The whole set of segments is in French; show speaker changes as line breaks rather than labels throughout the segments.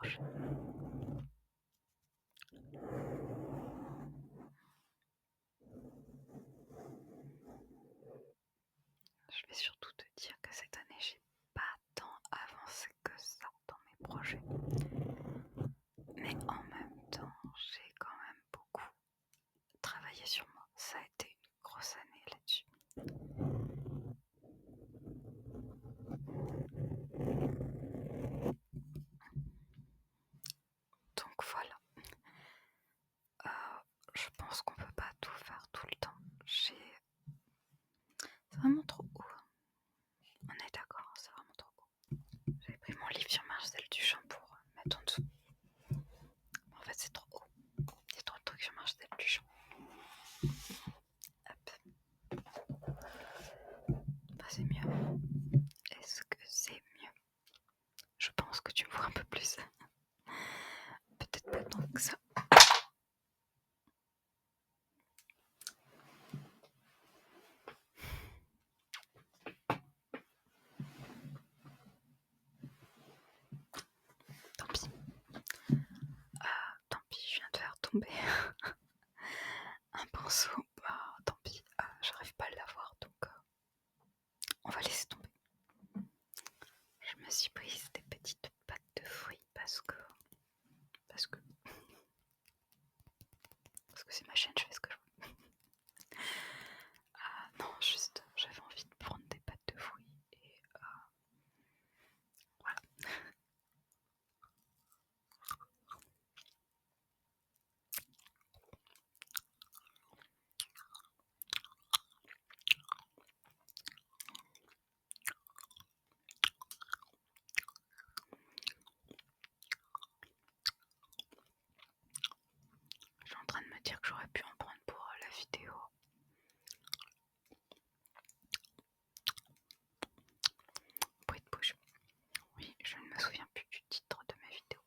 prochaine. Je vais surtout te dire que cette année, j'ai pas tant avancé que ça dans mes projets. Mais en même temps, j'ai quand même beaucoup travaillé sur moi. Ça a été une grosse année là-dessus. Donc voilà. Je pense qu'on peut pas tout faire tout le temps. C'est vraiment trop haut. On est d'accord, c'est vraiment trop haut. J'ai pris mon livre sur Marcel Duchamp pour mettre en dessous. En fait, c'est trop haut. Il y a trop de trucs sur Marcel Duchamp. Hop. Bah, c'est mieux. Est-ce que c'est mieux? Je pense que tu me vois un peu plus. Peut-être pas tant que ça. Tant pis. Tant pis, je viens de faire tomber un pinceau. Bah, tant pis, j'arrive pas à l'avoir, donc on va laisser tomber. Je me suis prise des petites pâtes de fruits parce que c'est ma chaîne, je fais ce que je veux. Non, juste, j'avais envie de prendre des pâtes de fruits et voilà. Je suis en train de me dire que j'aurais pu en prendre pour la vidéo. Bruit de bouche. Oui, je ne me souviens plus du titre de ma vidéo.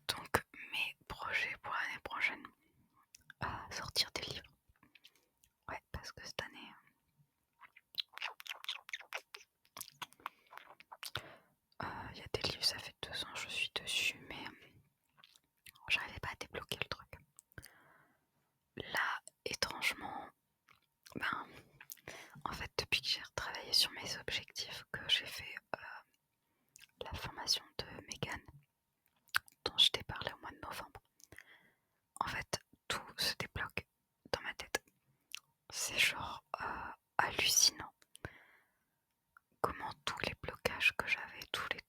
Donc, mes projets pour l'année prochaine, sortir des livres. Ouais, parce que cette année, il y a des livres, ça fait 2 ans que je suis dessus, mais j'arrivais pas à débloquer le truc. Là, étrangement, en fait, depuis que j'ai retravaillé sur mes objectifs, que j'ai fait la formation de Megan, dont je t'ai parlé au mois de novembre, en fait, tout se débloque dans ma tête. C'est genre hallucinant comment tous les blocages que j'avais, tous les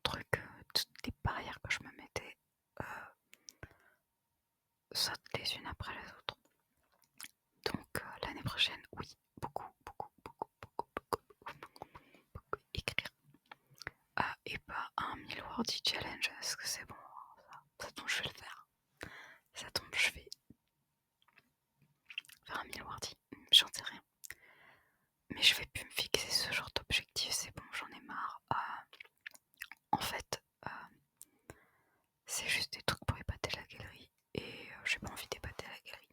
trucs, toutes les barrières que je me mettais sautent les unes après les autres. Donc l'année prochaine, oui, beaucoup écrire. Et pas un 1000 wordy challenge, parce que c'est bon, ça tombe, je vais le faire. Ça tombe, je vais faire un 1000 wordy, j'en sais rien. Mais je vais plus me fixer ce genre d'objectif, c'est bon, j'en ai marre. En fait, c'est juste des trucs pour épater la galerie, et j'ai pas envie d'épater la galerie.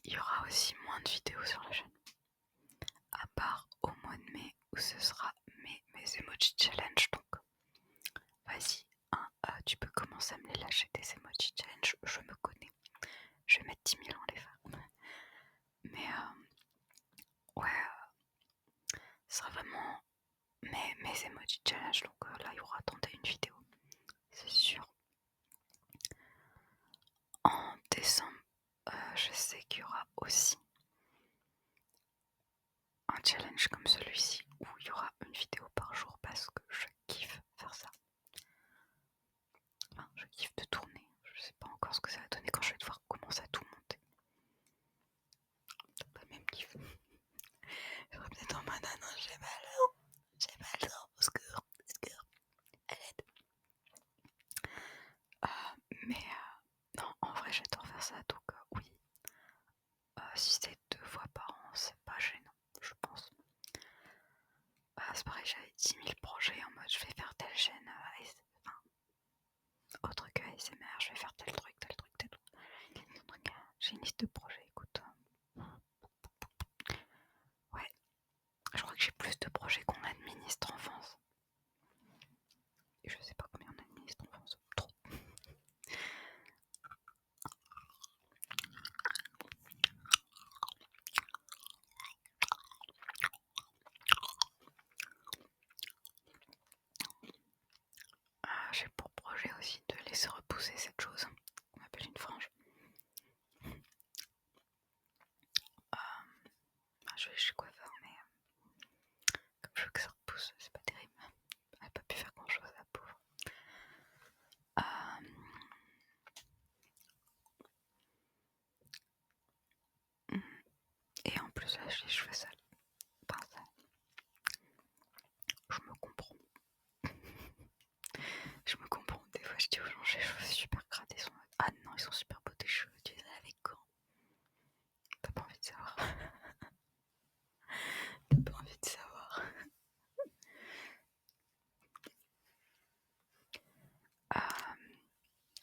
Il y aura aussi moins de vidéos sur la chaîne, à part au mois de mai où ce sera mes emoji challenge. Donc vas-y, tu peux commencer à me les lâcher des emoji challenge, je me connais, je vais mettre 10 000 ans les faire. Mais ouais, ce sera vraiment mes emoji challenge. Donc là il y aura attendez une vidéo, c'est sûr. En décembre, je sais qu'il y aura aussi un challenge comme celui-ci où il y aura une vidéo par jour parce que je kiffe faire ça. Enfin, je kiffe de tourner encore ce que ça va donner quand je vais devoir commencer à tout monter. T'as pas le même kiff. J'aurais peut-être en mode non, j'ai mal au secours, à l'aide. Mais non, en vrai j'adore faire ça, donc oui. Si c'est 2 fois par an, c'est pas gênant, je pense. C'est pareil, j'avais 10 000 projets en mode je vais faire telle chaîne, autre que ASMR, je vais faire tel truc. J'ai une liste de projets, écoute. Ouais, je crois que j'ai plus de projets qu'on administre en France. Et je sais pas combien on administre en France. Trop. J'ai pour projet aussi de laisser repousser cette chose qu'on appelle une frange. Je vais chez le coiffeur, mais comme je veux que ça repousse, c'est pas terrible. Elle a pas pu faire grand chose, la pauvre. Et en plus, là, j'ai les cheveux sales. Enfin, ça, je me comprends. Je me comprends. Des fois, je dis aux gens, j'ai les cheveux super grattés. Ils sont... Ah non, ils sont super beaux tes cheveux. Tu les as avec quand? T'as pas envie de savoir. T'as pas envie de savoir.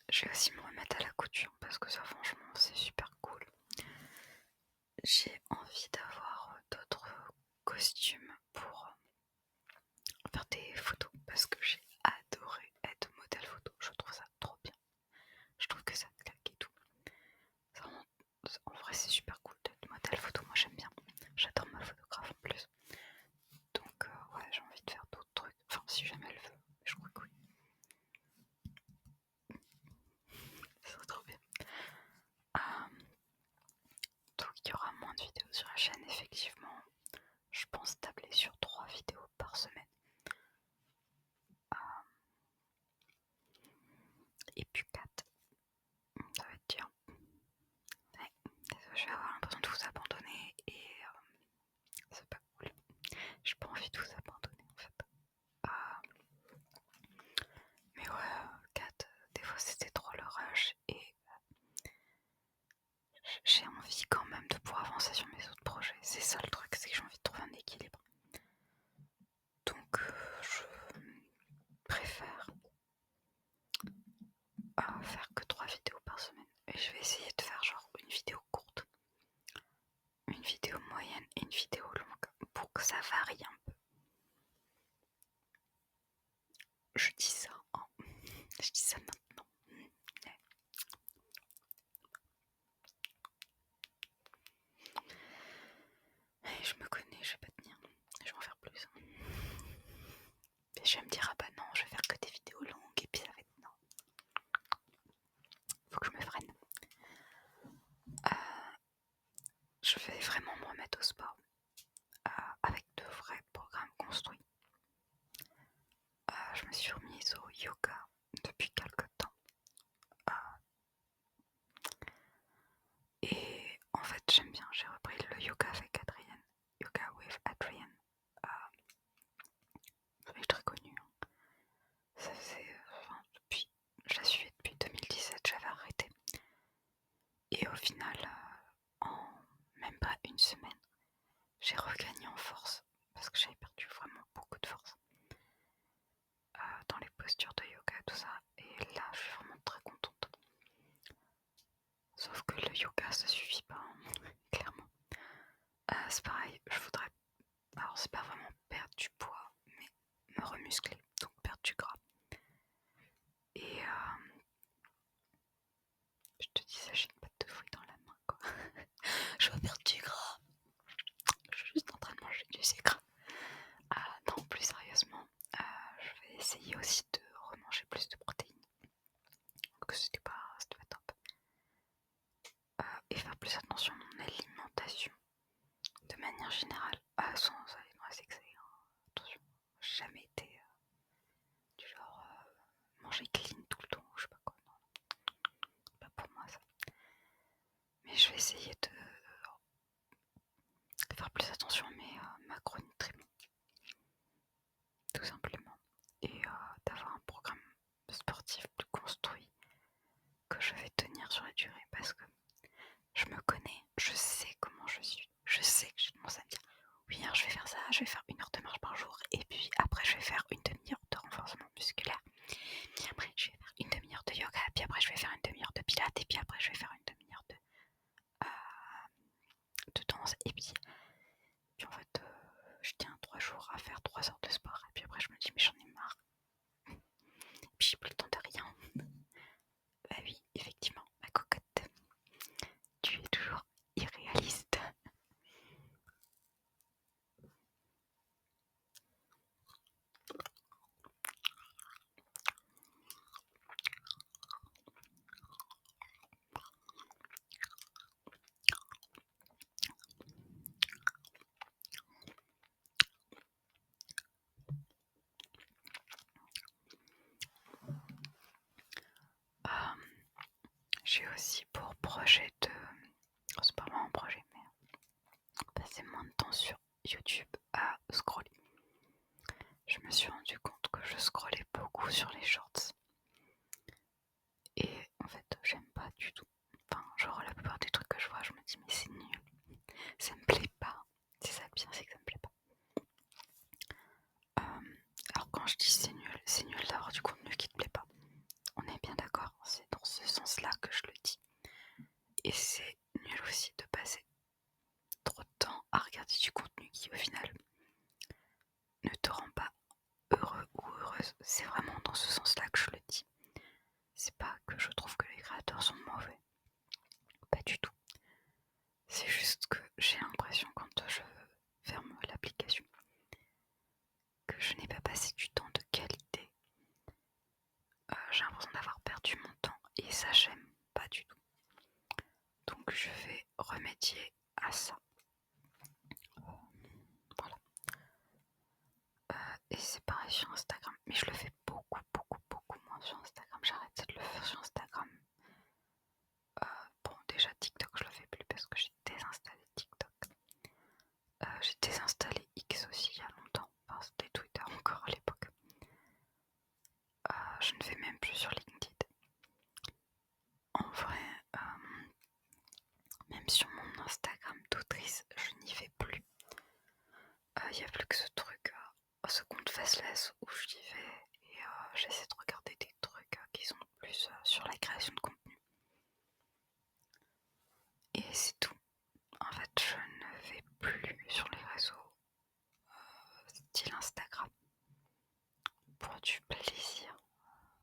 Je vais aussi me remettre à la couture parce que ça, franchement, c'est super cool. J'ai envie d'avoir d'autres costumes pour faire des photos parce que j'ai adoré être modèle photo. Je trouve ça trop bien. Je trouve que ça claque et tout. En vrai, c'est super cool d'être modèle photo. Moi, j'aime bien. J'adore ma photographe en plus. Donc, ouais, j'ai envie de faire d'autres trucs. Enfin, si jamais elle veut. Je crois que oui. Ça serait trop bien. Donc, il y aura moins de vidéos sur la chaîne, effectivement. Je pense tabler sur 3 vidéos par semaine. Et puis 4. Ça va être dur. Ouais. Je vais avoir l'impression de vous abandonner et c'est pas cool. J'ai pas envie de vous abandonner en fait. Mais ouais, 4, des fois c'était trop le rush et j'ai envie quand même de pouvoir avancer sur mes autres projets. C'est ça le truc, c'est que j'ai envie de trouver un équilibre. Donc je préfère faire que 3 vidéos par semaine. Et je vais essayer de faire genre une vidéo courte, une vidéo moyenne et une vidéo longue pour que ça varie un peu. Je dis ça, hein. Je dis ça maintenant. Et je me connais, je vais pas tenir. Je vais en faire plus. Et je vais me dire, ah bah non, je vais faire que des vidéos longues et puis ça va être non. Faut que je me freine. Je vais vraiment me remettre au sport avec de vrais programmes construits. Je me suis remise au yoga depuis quelques temps. Et en fait, j'aime bien. J'ai repris le yoga avec Adrienne. Yoga with Adrienne. Elle est très connue. Hein. Ça faisait. Depuis. Je la suivais depuis 2017, j'avais arrêté. Et au final, en même pas une semaine, j'ai regagné en force. Parce que j'avais perdu vraiment beaucoup de force. Dans les postures de yoga, tout ça. Et là, je suis vraiment très contente. Sauf que le yoga, ça suffit pas, hein, clairement. C'est pareil, je voudrais. Alors, c'est pas vraiment perdre du poids, mais me remuscler, donc perdre du gras. Et je te dis ça, j'ai une pâte de fruits dans la main, quoi. Je veux perdre du gras. Je suis juste en train de manger du sucre. Non, plus sérieusement, je vais essayer aussi de remanger plus de protéines. Donc c'était pas top. Et faire plus attention à mon alimentation. De manière générale, sans aller dans les excès. Hein. Attention, j'ai jamais été du genre manger clean tout le temps, je sais pas quoi. Non, pas pour yoga, puis après je vais faire une demi-heure de pilates, et puis après je vais faire une demi-heure de danse, et puis en fait je tiens 3 jours à faire 3 heures de sport, et puis après je me dis mais j'en ai marre, et puis j'ai plus le temps de rien. Bah oui, effectivement, ma cocotte, tu es toujours irréaliste. J'ai aussi pour projet de... c'est pas vraiment un projet, mais passer moins de temps sur YouTube à scroller. Je me suis rendu compte que je scrollais beaucoup sur les shorts. Et en fait, j'aime pas du tout. Enfin, genre la plupart des trucs que je vois, je me dis mais c'est nul. Ça me plaît pas. C'est ça le pire, c'est que ça me plaît pas. Alors quand je dis c'est nul d'avoir du contenu qui te plaît pas. On est bien d'accord, c'est dans ce sens-là que je le dis. Et c'est nul aussi de passer trop de temps à regarder du contenu qui au final ne te rend pas heureux ou heureuse. C'est vraiment dans ce sens-là que je le dis. C'est pas que je trouve que les créateurs sont mauvais. Pas du tout. C'est juste que j'ai l'impression quand je ferme l'application que je n'ai pas passé du temps de qualité. J'ai l'impression d'avoir perdu mon temps et ça j'aime pas du tout. Donc je vais remédier à ça. Voilà. Et c'est pareil sur Instagram. Mais je le fais beaucoup moins sur Instagram. J'arrête de le faire sur Instagram. Bon, déjà TikTok, je le fais plus parce que j'ai désinstallé TikTok. J'ai désinstallé X aussi il y a longtemps. Enfin, c'était Twitter encore à l'époque. Je ne vais même plus sur LinkedIn. En vrai, même sur mon Instagram d'autrice, je n'y vais plus. Il n'y a plus que ce truc, ce compte faceless où j'y vais et j'essaie de regarder des trucs qui sont plus sur la création de contenu. Et c'est tout. En fait, je ne vais plus sur les réseaux style Instagram pour du plaisir.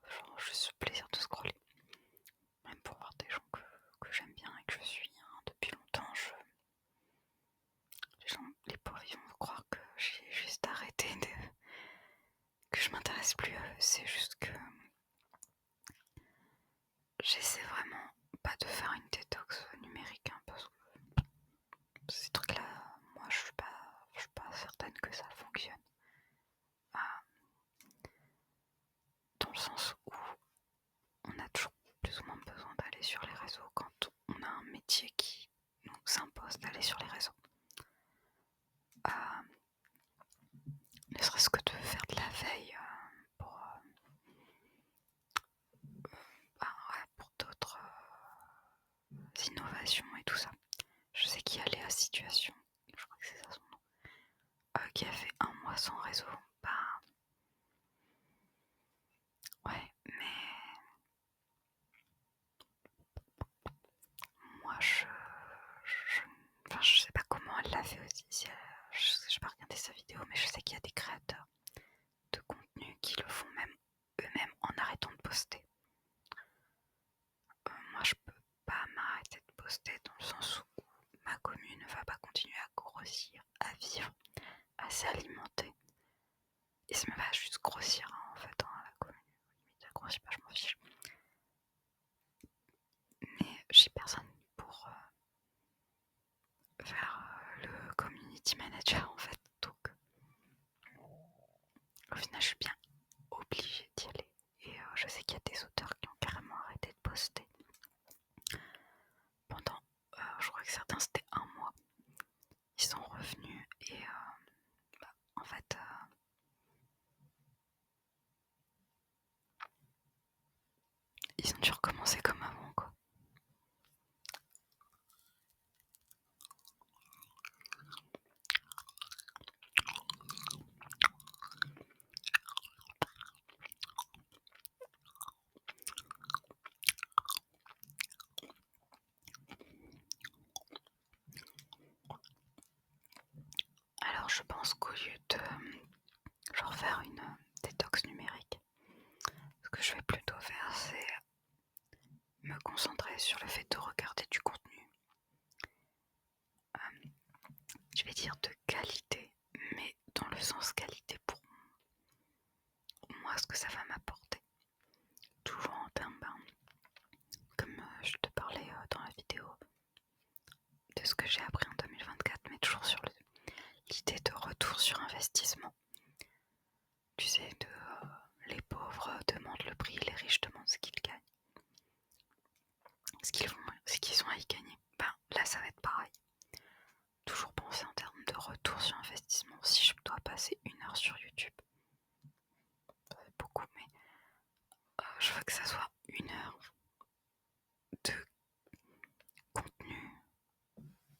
Genre juste le plaisir de scroller. Même pour voir des gens que j'aime bien et que je suis depuis longtemps. Les pauvres ils vont croire que j'ai juste arrêté que je m'intéresse plus à eux. C'est juste que j'essaie vraiment pas de faire une détox numérique parce que ces trucs-là, moi je suis pas certaine que ça fonctionne. Dans le sens où on a toujours plus ou moins besoin d'aller sur les réseaux quand on a un métier qui nous impose d'aller sur les réseaux. Ne serait-ce que de faire de la veille pour d'autres innovations et tout ça. Je sais qu'il y a Léa Situation, je crois que c'est ça son nom, qui a fait un mois sans réseau. Bah ouais, mais moi je sais pas comment elle l'a fait aussi. Si je pas regarder sa vidéo, mais je sais qu'il y a des créateurs de contenu qui le font même eux-mêmes en arrêtant de poster. Moi je peux pas m'arrêter de poster dans le sens où ma commune ne va pas continuer à grossir, à vivre, à s'alimenter. Et ça me va juste grossir en fait, la commune. Limite, elle grossit pas, je m'en fiche. Mais j'ai personne pour faire le community manager en fait. Donc au final je suis bien obligée d'y aller. Et je sais qu'il y a des auteurs qui ont carrément arrêté de poster. Pendant, je crois que certains c'était un mois. Ils sont revenus et en fait ils ont dû recommencer comme avant quoi. je pense qu'au lieu de genre faire une détox numérique, ce que je vais plutôt faire, c'est me concentrer sur le fait de regarder du contenu, je vais dire de qualité, mais dans le sens qualité pour moi, ce que ça va m'apporter. Toujours en termes, comme je te parlais dans la vidéo, de ce que j'ai appris en 2024, mais toujours sur l'idée de retour sur investissement. Tu sais, les pauvres demandent le prix, les riches demandent ce qu'ils gagnent. Ce qu'ils ont à y gagner. Là, ça va être pareil. Toujours penser en termes de retour sur investissement. Si je dois passer 1 heure sur YouTube, ça fait beaucoup, mais je veux que ça soit 1 heure de contenu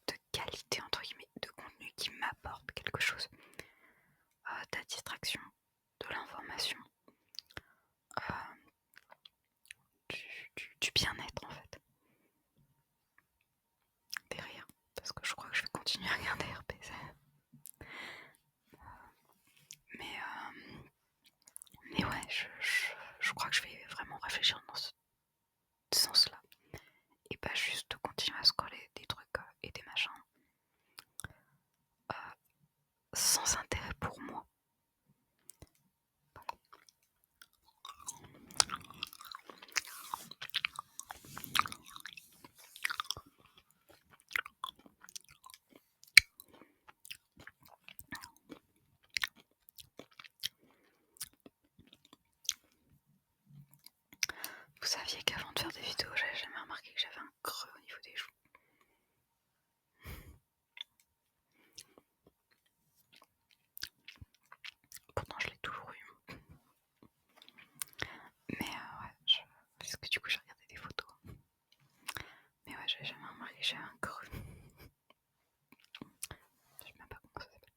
de qualité, entre guillemets, de contenu qui m'apporte quelque chose. De la distraction, de l'information, du bien-être en fait. Des rires, parce que je crois que je vais continuer à regarder RPZ. Mais ouais, je crois que je vais vraiment réfléchir dans ce sens-là. Et pas juste continuer à scroller des trucs et des machins sans intérêt pour moi. Vous saviez qu'avant de faire des vidéos, j'avais jamais remarqué que j'avais un creux au niveau des joues. Pourtant, je l'ai toujours eu. Mais ouais, parce que du coup, j'ai regardé des photos. Mais ouais, j'avais jamais remarqué que j'avais un creux. Je sais même pas comment ça s'appelle.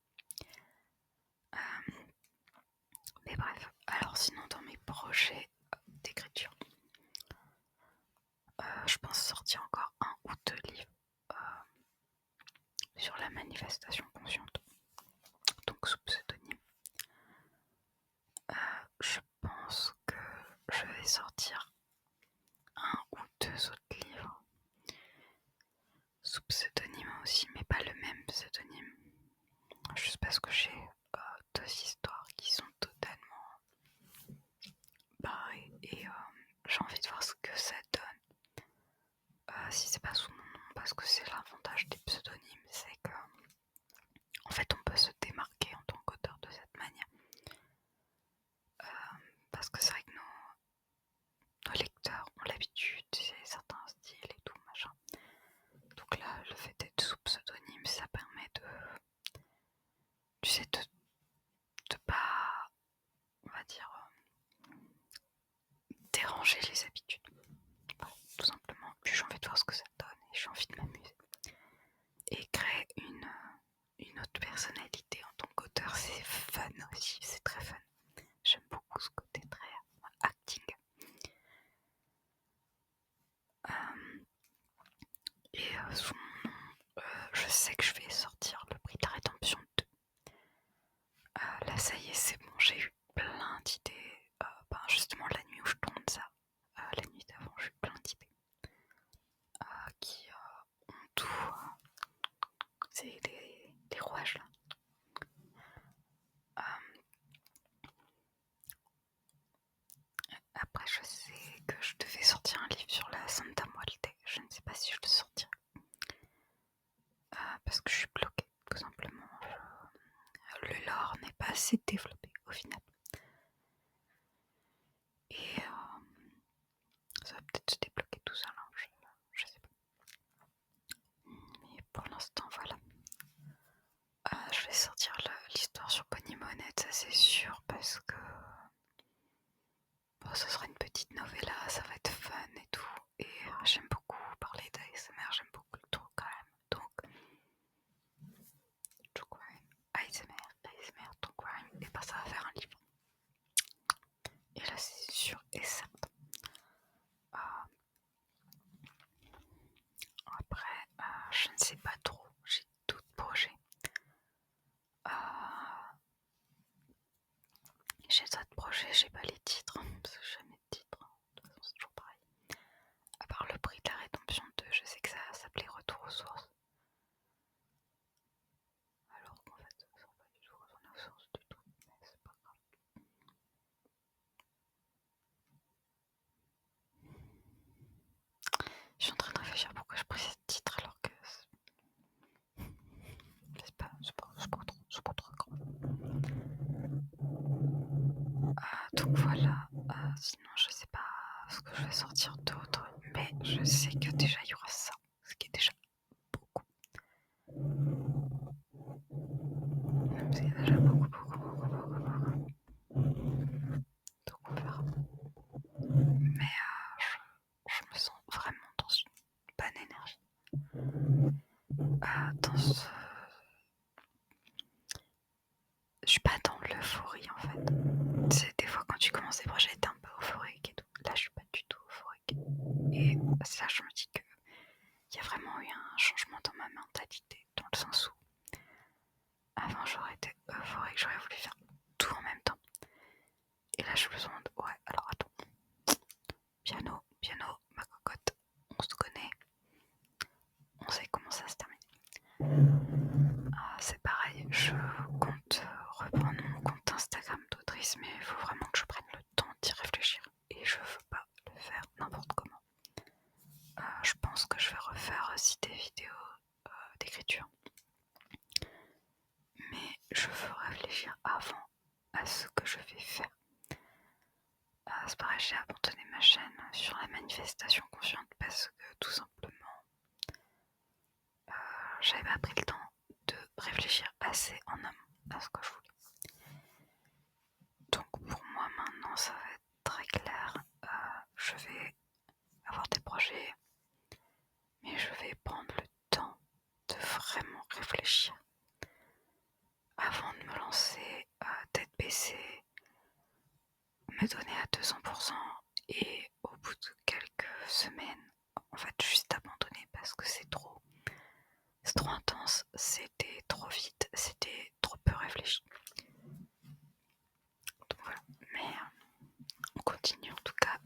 Mais bref, alors sinon, dans mes projets d'écriture, je pense sortir encore 1 ou 2 livres sur la manifestation consciente, donc sous pseudonyme. Je pense que je vais sortir 1 ou 2 autres livres sous pseudonyme aussi, mais pas le même pseudonyme, juste parce que j'ai 2 histoires qui sont totalement barrées et j'ai envie de voir ce que ça donne si c'est pas sous mon nom, parce que c'est l'avantage des pseudonymes, c'est que en fait on peut se démarquer en tant qu'auteur de cette manière, parce que c'est vrai que nos lecteurs ont l'habitude, c'est certains styles et tout machin, donc là le fait d'être sous pseudonyme, ça permet de, tu sais, de pas, on va dire, déranger les habitudes. Voilà, tout simplement. Puis j'ai envie de voir ce que ça donne et j'ai envie de m'amuser. Et créer une autre personnalité en tant qu'auteur, c'est fun aussi, c'est très fun. J'aime beaucoup ce côté très acting. Et sous mon nom, je sais que je vais sortir le prix de la rédemption 2. Là ça y est, c'est bon, j'ai eu plein d'idées. Justement la nuit où je tourne ça, la nuit d'avant, j'ai eu plein d'idées qui ont tout. C'est les rouages là. Après, je sais que je devais sortir un livre sur la Santa Muerte. Je ne sais pas si je le sortirai. Parce que je suis bloquée, tout simplement. Le lore n'est pas assez développé au final. Et ça va peut-être se débloquer tout seul, hein, je sais pas. Mais pour l'instant, voilà. Je vais sortir l'histoire sur Bonnie Monette, ça c'est sûr, parce que ce sera une petite novella, ça va être fun et tout. Et j'aime beaucoup parler d'ASMR, j'aime beaucoup le true crime. Donc, true crime, ASMR, true crime, et ça va faire un livre. Et là, c'est sûr et certain. sortir d'autres, mais je sais que déjà il y aura ça, ce qui est déjà beaucoup. C'est déjà beaucoup. Donc on verra. Mais je me sens vraiment dans une bonne énergie. Je suis pas dans l'euphorie en fait. C'est des fois quand tu commences des projets, t'es un peu euphorique et tout. Là, je suis pas du tout euphorique. Et ça, je me dis que il y a vraiment eu un changement dans ma mentalité, dans le sens où avant j'aurais été euphorique, j'aurais voulu faire tout en même temps. Et là, je me demande, ouais, alors attends. Piano, ma cocotte, on se connaît, on sait comment ça se termine. C'est pareil, je compte reprendre mon compte Instagram d'autrice, mais il faut vraiment que je prenne le temps d'y réfléchir. Et je veux pas le faire n'importe comment. Je pense que je vais refaire aussi des vidéos d'écriture. Mais je veux réfléchir avant à ce que je vais faire. C'est pareil, j'ai abandonné ma chaîne sur la manifestation consciente parce que tout simplement j'avais pas pris le temps de réfléchir assez en amont à ce que je voulais. Donc pour moi maintenant ça va être très clair. Je vais avoir des projets, mais je vais prendre le temps de vraiment réfléchir avant de me lancer tête baissée, me donner à 200% et au bout de quelques semaines, en fait juste abandonner parce que c'est trop intense, c'était trop vite, c'était trop peu réfléchi. Donc voilà, mais on continue en tout cas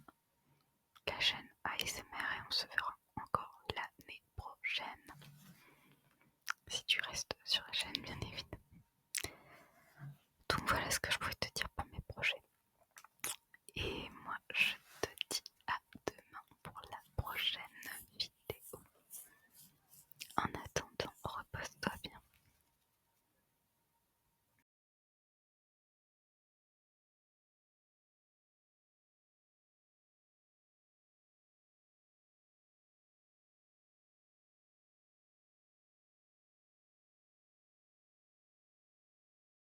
la chaîne ASMR et on se verra encore l'année prochaine. Si tu restes sur la chaîne bien évidemment.